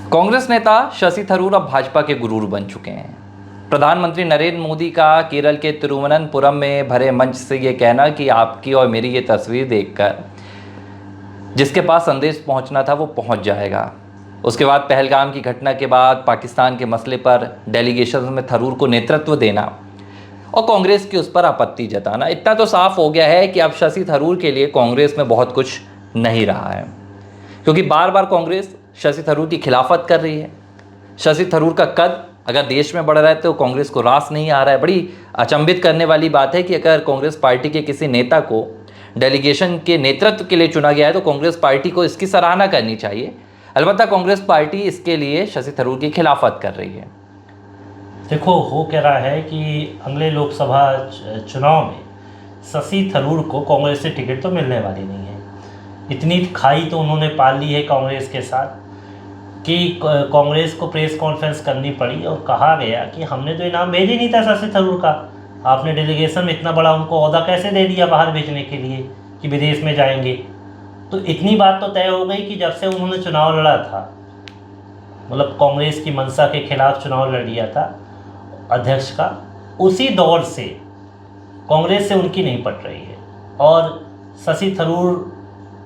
कांग्रेस नेता शशि थरूर अब भाजपा के गुरूर बन चुके हैं। प्रधानमंत्री नरेंद्र मोदी का केरल के तिरुवनंतपुरम में भरे मंच से ये कहना कि आपकी और मेरी ये तस्वीर देखकर जिसके पास संदेश पहुंचना था वो पहुंच जाएगा। उसके बाद पहलगाम की घटना के बाद पाकिस्तान के मसले पर डेलीगेशन में थरूर को नेतृत्व देना और कांग्रेस की उस पर आपत्ति जताना, इतना तो साफ हो गया है कि अब शशि थरूर के लिए कांग्रेस में बहुत कुछ नहीं रहा है, क्योंकि बार बार कांग्रेस शशि थरूर की खिलाफत कर रही है। शशि थरूर का कद अगर देश में बढ़ रहा है तो कांग्रेस को रास नहीं आ रहा है। बड़ी अचंभित करने वाली बात है कि अगर कांग्रेस पार्टी के किसी नेता को डेलीगेशन के नेतृत्व के लिए चुना गया है तो कांग्रेस पार्टी को इसकी सराहना करनी चाहिए। अलबत्ता कांग्रेस पार्टी इसके लिए शशि थरूर की खिलाफत कर रही है। देखो, हो क्या रहा है कि अगले लोकसभा चुनाव में शशि थरूर को कांग्रेस से टिकट तो मिलने वाली नहीं है। इतनी खाई तो उन्होंने पाल ली है कांग्रेस के साथ कि कांग्रेस को प्रेस कॉन्फ्रेंस करनी पड़ी और कहा गया कि हमने तो इनाम भेज ही नहीं था शशि थरूर का, आपने डेलीगेशन में इतना बड़ा उनको ओहदा कैसे दे दिया बाहर भेजने के लिए कि विदेश में जाएंगे। तो इतनी बात तो तय हो गई कि जब से उन्होंने चुनाव लड़ा था, मतलब कांग्रेस की मंशा के खिलाफ चुनाव लड़ लिया था अध्यक्ष का, उसी दौर से कांग्रेस से उनकी नहीं पट रही है। और शशि थरूर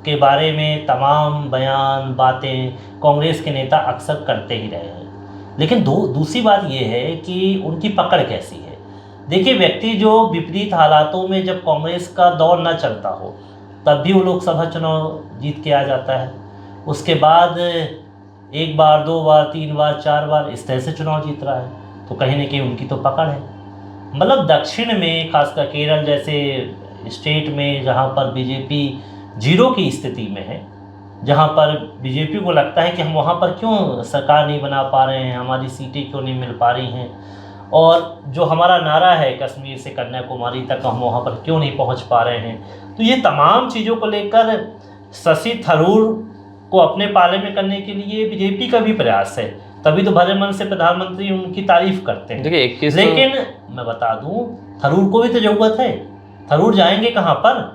के बारे में तमाम बयान बातें कांग्रेस के नेता अक्सर करते ही रहे हैं। लेकिन दूसरी बात यह है कि उनकी पकड़ कैसी है। देखिए, व्यक्ति जो विपरीत हालातों में जब कांग्रेस का दौर न चलता हो तब भी वो लोकसभा चुनाव जीत के आ जाता है। उसके बाद एक बार, दो बार, तीन बार, चार बार इस तरह से चुनाव जीत रहा है। तो कहीं ना कहीं उनकी तो पकड़ है। मतलब दक्षिण में, खासकर केरल जैसे स्टेट में जहाँ पर बीजेपी जीरो की स्थिति में है, जहाँ पर बीजेपी को लगता है कि हम वहाँ पर क्यों सरकार नहीं बना पा रहे हैं, हमारी सीटें क्यों नहीं मिल पा रही हैं, और जो हमारा नारा है कश्मीर से कन्याकुमारी तक हम वहाँ पर क्यों नहीं पहुँच पा रहे हैं। तो ये तमाम चीज़ों को लेकर शशि थरूर को अपने पाले में करने के लिए बीजेपी का भी प्रयास है। तभी तो भरे मन से प्रधानमंत्री उनकी तारीफ करते हैं। लेकिन मैं बता दूं, थरूर को भी तो जरूरत है। थरूर जाएंगे कहाँ पर,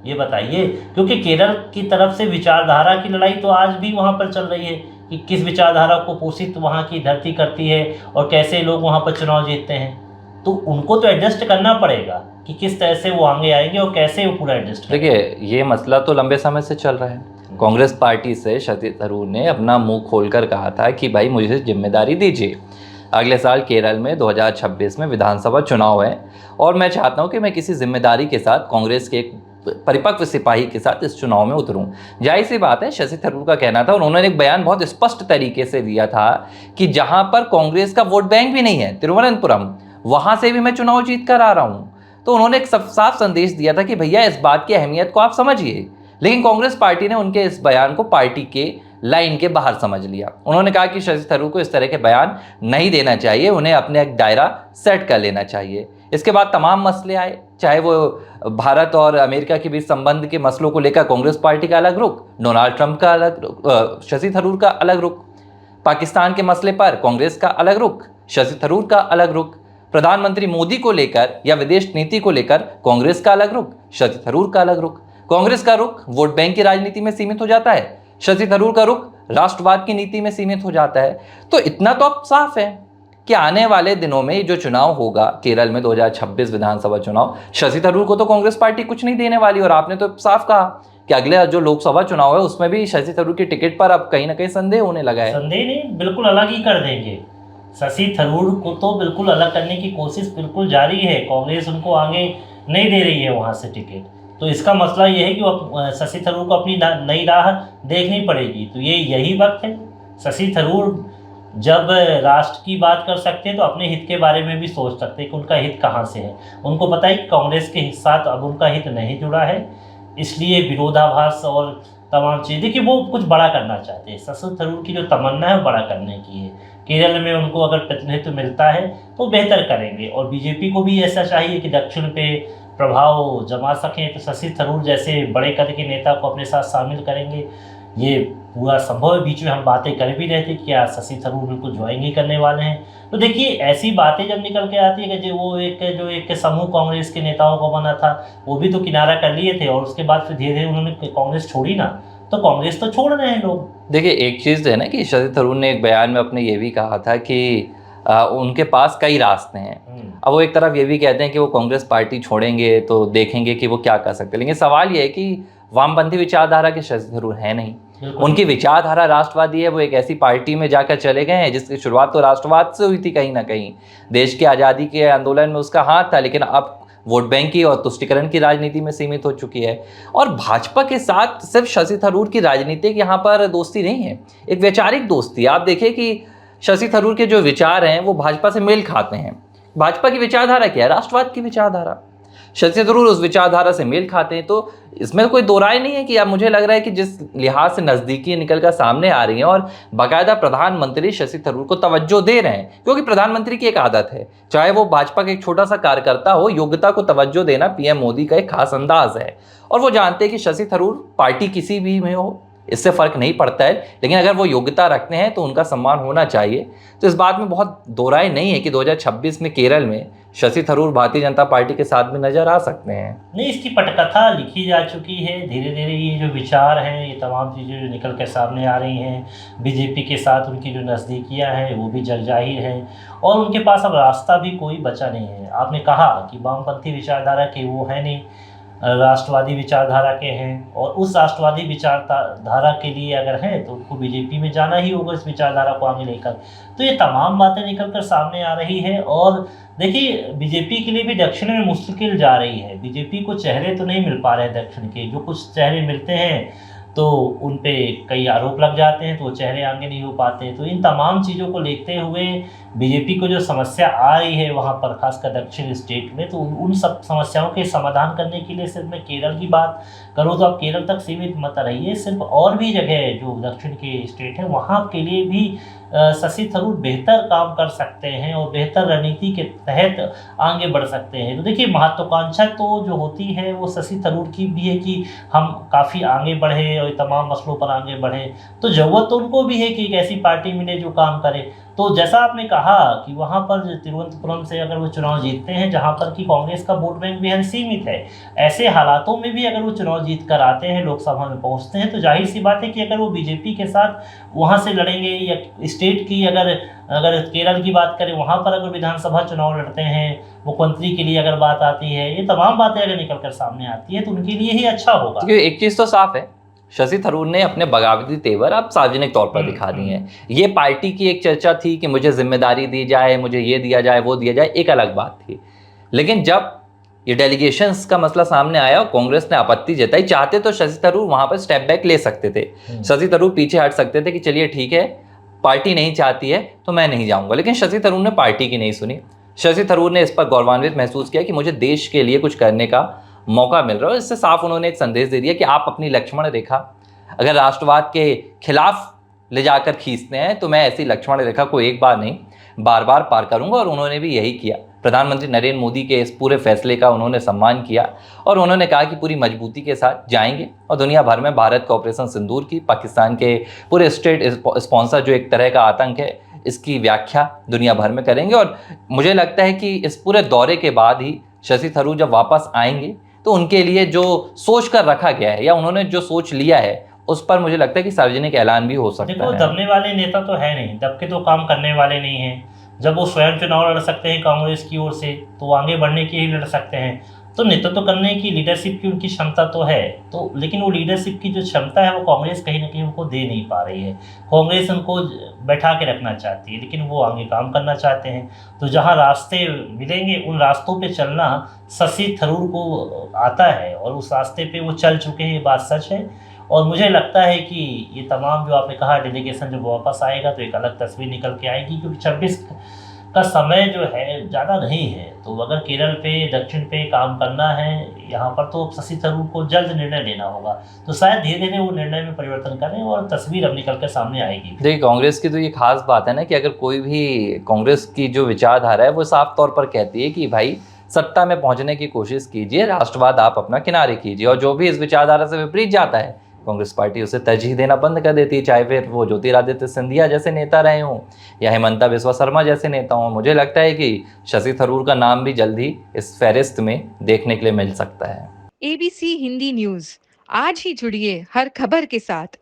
ये बताइए। क्योंकि केरल की तरफ से विचारधारा की लड़ाई तो आज भी वहाँ पर चल रही है कि किस विचारधारा को पोषित वहाँ की धरती करती है और कैसे लोग वहाँ पर चुनाव जीतते हैं। तो उनको तो एडजस्ट करना पड़ेगा कि किस तरह से वो आगे आएंगे और कैसे वो पूरा एडजस्ट करेंगे। देखिए, ये मसला तो लंबे समय से चल रहा है। कांग्रेस पार्टी से शशि थरूर ने अपना मुंह खोलकर कहा था कि भाई मुझे जिम्मेदारी दीजिए, अगले साल केरल में 2026 में विधानसभा चुनाव है और मैं चाहता हूं कि मैं किसी जिम्मेदारी के साथ कांग्रेस के एक परिपक्व सिपाही के साथ इस चुनाव में उतरूं। जाहिर सी बात है, शशि थरूर का कहना था, उन्होंने एक बयान बहुत स्पष्ट तरीके से दिया था कि जहां पर कांग्रेस का वोट बैंक भी नहीं है, तिरुवनंतपुरम, वहां से भी मैं चुनाव जीत कर आ रहा हूं। तो उन्होंने एक साफ संदेश दिया था कि भैया इस बात की अहमियत को आप समझिए। लेकिन कांग्रेस पार्टी ने उनके इस बयान को पार्टी के लाइन के बाहर समझ लिया। उन्होंने कहा कि शशि थरूर को इस तरह के बयान नहीं देना चाहिए, उन्हें अपने एक दायरा सेट कर लेना चाहिए। इसके बाद तमाम मसले आए, चाहे वो भारत और अमेरिका के बीच संबंध के मसलों को लेकर कांग्रेस पार्टी का अलग रुख, डोनाल्ड ट्रंप का अलग रुख, शशि थरूर का अलग रुख, पाकिस्तान के मसले पर कांग्रेस का अलग रुख, शशि थरूर का अलग रुख, प्रधानमंत्री मोदी को लेकर या विदेश नीति को लेकर कांग्रेस का अलग रुख, शशि थरूर का अलग रुख। कांग्रेस का रुख वोट बैंक की राजनीति में सीमित हो जाता है, शशि थरूर का रुख राष्ट्रवाद की नीति में सीमित हो जाता है। तो इतना तो अब साफ है कि आने वाले दिनों में जो चुनाव होगा केरल में 2026 विधानसभा चुनाव, शशि थरूर को तो कांग्रेस पार्टी कुछ नहीं देने वाली। और आपने तो साफ कहा कि अगले जो लोकसभा चुनाव है उसमें भी शशि थरूर की टिकट पर अब कहीं ना कहीं संदेह होने लगा है। संदेह नहीं, बिल्कुल अलग ही कर देंगे। शशि थरूर को तो बिल्कुल अलग करने की कोशिश बिल्कुल जारी है। कांग्रेस उनको आगे नहीं दे रही है वहाँ से टिकट। तो इसका मसला ये है कि शशि थरूर को अपनी नई राह देखनी पड़ेगी। तो ये यही वक्त है। शशि थरूर जब राष्ट्र की बात कर सकते हैं तो अपने हित के बारे में भी सोच सकते हैं कि उनका हित कहाँ से है। उनको पता है कि कांग्रेस के साथ अब उनका हित नहीं जुड़ा है, इसलिए विरोधाभास और तमाम चीज़। देखिए, वो कुछ बड़ा करना चाहते हैं। शशि थरूर की जो तमन्ना है वो बड़ा करने की है। केरल में उनको अगर प्रतिनिधित्व मिलता है तो बेहतर करेंगे, और बीजेपी को भी ऐसा चाहिए कि दक्षिण पे प्रभाव जमा सकें। तो शशि थरूर जैसे बड़े कद के नेता को अपने साथ शामिल करेंगे, ये पूरा संभव है। बीच में हम बातें कर भी रहे थे कि क्या शशि थरूर बिल्कुल ज्वाइन ही करने वाले हैं। तो देखिए, ऐसी बातें जब निकल के आती है कि जो एक समूह कांग्रेस के नेताओं को बना था वो भी तो किनारा कर लिए थे, और उसके बाद फिर धीरे धीरे उन्होंने कांग्रेस छोड़ी ना। तो कांग्रेस तो छोड़ रहे हैं लोग। देखिए, एक चीज़ है ना कि शशि थरूर ने एक बयान में अपने ये भी कहा था कि उनके पास कई रास्ते हैं। अब वो एक तरफ ये भी कहते हैं कि वो कांग्रेस पार्टी छोड़ेंगे तो देखेंगे कि वो क्या कर सकते हैं, लेकिन सवाल ये है कि वामपंथी विचारधारा के शशि थरूर है नहीं। उनकी विचारधारा राष्ट्रवादी है। वो एक ऐसी पार्टी में जाकर चले गए हैं जिसकी शुरुआत तो राष्ट्रवाद से हुई थी कहीं ना कहीं। देश की आज़ादी के आंदोलन में उसका हाथ था, लेकिन अब वोट बैंक की और तुष्टीकरण की राजनीति में सीमित हो चुकी है। और भाजपा के साथ सिर्फ शशि थरूर की राजनीतिक यहाँ पर दोस्ती नहीं है, एक वैचारिक दोस्ती। आप देखिए कि शशि थरूर के जो विचार हैं वो भाजपा से मेल खाते हैं। भाजपा की विचारधारा क्या है? राष्ट्रवाद की विचारधारा। शशि थरूर उस विचारधारा से मेल खाते हैं, तो इसमें कोई दो राय नहीं है कि अब मुझे लग रहा है कि जिस लिहाज से नज़दीकी निकल कर सामने आ रही हैं और बाकायदा प्रधानमंत्री शशि थरूर को तवज्जो दे रहे हैं, क्योंकि प्रधानमंत्री की एक आदत है, चाहे वो भाजपा का एक छोटा सा कार्यकर्ता हो, योग्यता को तवज्जो देना पीएम मोदी का एक खास अंदाज है। और वो जानते हैं कि शशि थरूर पार्टी किसी भी में हो, इससे फ़र्क नहीं पड़ता है, लेकिन अगर वो योग्यता रखते हैं तो उनका सम्मान होना चाहिए। तो इस बात में बहुत दो राय नहीं है कि 2026 में केरल में शशि थरूर भारतीय जनता पार्टी के साथ भी नजर आ सकते हैं। नहीं, इसकी पटकथा लिखी जा चुकी है। धीरे धीरे ये जो विचार हैं, ये तमाम चीज़ें जो निकल के सामने आ रही हैं, बीजेपी के साथ उनकी जो नज़दीकियाँ हैं वो भी जग जाहिर हैं, और उनके पास अब रास्ता भी कोई बचा नहीं है। आपने कहा कि वामपंथी विचारधारा के वो है नहीं, राष्ट्रवादी विचारधारा के हैं, और उस राष्ट्रवादी विचारधारा के लिए अगर है तो उनको बीजेपी में जाना ही होगा इस विचारधारा को आगे लेकर। तो ये तमाम बातें निकल कर सामने आ रही है। और देखिए, बीजेपी के लिए भी दक्षिण में मुश्किल जा रही है। बीजेपी को चेहरे तो नहीं मिल पा रहे हैं दक्षिण के, जो कुछ चेहरे मिलते हैं तो उन पे कई आरोप लग जाते हैं, तो वो चेहरे आगे नहीं हो पाते। तो इन तमाम चीज़ों को देखते हुए बीजेपी को जो समस्या आ रही है वहाँ पर, खासकर दक्षिण स्टेट में, तो उन सब समस्याओं के समाधान करने के लिए सिर्फ मैं केरल की बात करूँ तो आप केरल तक सीमित मत रहिए, सिर्फ और भी जगह जो दक्षिण के स्टेट हैं वहाँ के लिए भी शशि थरूर बेहतर काम कर सकते हैं और बेहतर रणनीति के तहत आगे बढ़ सकते हैं। तो देखिए, महत्वाकांक्षा तो जो होती है वो शशि थरूर की भी है कि हम काफ़ी आगे बढ़े और तमाम मसलों पर आगे बढ़े। तो ज़रूरत तो उनको भी है कि एक ऐसी पार्टी मिले जो काम करे। तो जैसा आपने कहा कि वहाँ पर तिरुवनंतपुरम से अगर वो चुनाव जीतते हैं, जहाँ पर कि कांग्रेस का वोट बैंक बेहद सीमित है, ऐसे हालातों में भी अगर वो चुनाव जीत कर आते हैं, लोकसभा में पहुँचते हैं, तो जाहिर सी बात है कि अगर वो बीजेपी के साथ वहाँ से लड़ेंगे, या स्टेट की अगर केरल की बात करें, वहाँ पर अगर विधानसभा चुनाव लड़ते हैं, मुख्यमंत्री के लिए अगर बात आती है, ये तमाम बातें अगर निकल कर सामने आती है तो उनके लिए ही अच्छा होगा। क्योंकि एक चीज़ तो साफ है, शशि थरूर ने अपने बगावती तेवर अब सार्वजनिक तौर पर दिखा दिए हैं। ये पार्टी की एक चर्चा थी कि मुझे जिम्मेदारी दी जाए, मुझे ये दिया जाए, वो दिया जाए, एक अलग बात थी। लेकिन जब ये डेलीगेशंस का मसला सामने आया और कांग्रेस ने आपत्ति जताई, चाहते तो शशि थरूर वहाँ पर स्टेप बैक ले सकते थे, शशि थरूर पीछे हट सकते थे कि चलिए ठीक है, पार्टी नहीं चाहती है तो मैं नहीं जाऊँगा। लेकिन शशि थरूर ने पार्टी की नहीं सुनी। शशि थरूर ने इस पर गौरवान्वित महसूस किया कि मुझे देश के लिए कुछ करने का मौका मिल रहा है। इससे साफ उन्होंने एक संदेश दे दिया कि आप अपनी लक्ष्मण रेखा अगर राष्ट्रवाद के खिलाफ ले जाकर खींचते हैं तो मैं ऐसी लक्ष्मण रेखा को एक बार नहीं बार बार पार करूंगा। और उन्होंने भी यही किया। प्रधानमंत्री नरेंद्र मोदी के इस पूरे फैसले का उन्होंने सम्मान किया और उन्होंने कहा कि पूरी मजबूती के साथ जाएंगे और दुनिया भर में भारत का ऑपरेशन सिंदूर की, पाकिस्तान के पूरे स्टेट स्पॉन्सर जो एक तरह का आतंक है, इसकी व्याख्या दुनिया भर में करेंगे। और मुझे लगता है कि इस पूरे दौरे के बाद ही शशि थरूर जब वापस आएंगे तो उनके लिए जो सोच कर रखा गया है या उन्होंने जो सोच लिया है उस पर मुझे लगता है कि सार्वजनिक ऐलान भी हो सकता है। देखो, दबने वाले नेता तो है नहीं, दब के तो काम करने वाले नहीं हैं। जब वो स्वयं चुनाव लड़ सकते हैं कांग्रेस की ओर से, तो वो आगे बढ़ने के ही लड़ सकते हैं। तो नेतृत्व करने की, लीडरशिप की उनकी क्षमता तो है, तो लेकिन वो लीडरशिप की जो क्षमता है वो कांग्रेस कहीं ना कहीं उनको दे नहीं पा रही है। कांग्रेस उनको बैठा के रखना चाहती है, लेकिन वो आगे काम करना चाहते हैं। तो जहाँ रास्ते मिलेंगे उन रास्तों पे चलना शशि थरूर को आता है और उस रास्ते पे वो चल चुके हैं, ये बात सच है। और मुझे लगता है कि ये तमाम जो आपने कहा डेलीगेशन जब वापस आएगा तो एक अलग तस्वीर निकल के आएगी, क्योंकि 26 का समय जो है ज़्यादा नहीं है। तो अगर केरल पे, दक्षिण पे काम करना है यहाँ पर, तो शशि थरूर को जल्द निर्णय लेना होगा। तो शायद धीरे धीरे वो निर्णय में परिवर्तन करें और तस्वीर अब निकल कर सामने आएगी। देखिए, कांग्रेस की तो ये खास बात है ना कि अगर कोई भी कांग्रेस की जो विचारधारा है वो साफ तौर पर कहती है कि भाई सत्ता में पहुंचने की कोशिश कीजिए, राष्ट्रवाद आप अपना किनारे कीजिए, और जो भी इस विचारधारा से विपरीत जाता है कांग्रेस पार्टी उसे तरजीह देना बंद कर देती है, चाहे फिर वो ज्योतिरादित्य सिंधिया जैसे नेता रहे हों या हेमंता बिस्वा शर्मा जैसे नेता हों। मुझे लगता है कि शशि थरूर का नाम भी जल्द ही इस फहरिस्त में देखने के लिए मिल सकता है। ABC हिंदी न्यूज़ आज ही जुड़िए हर खबर के साथ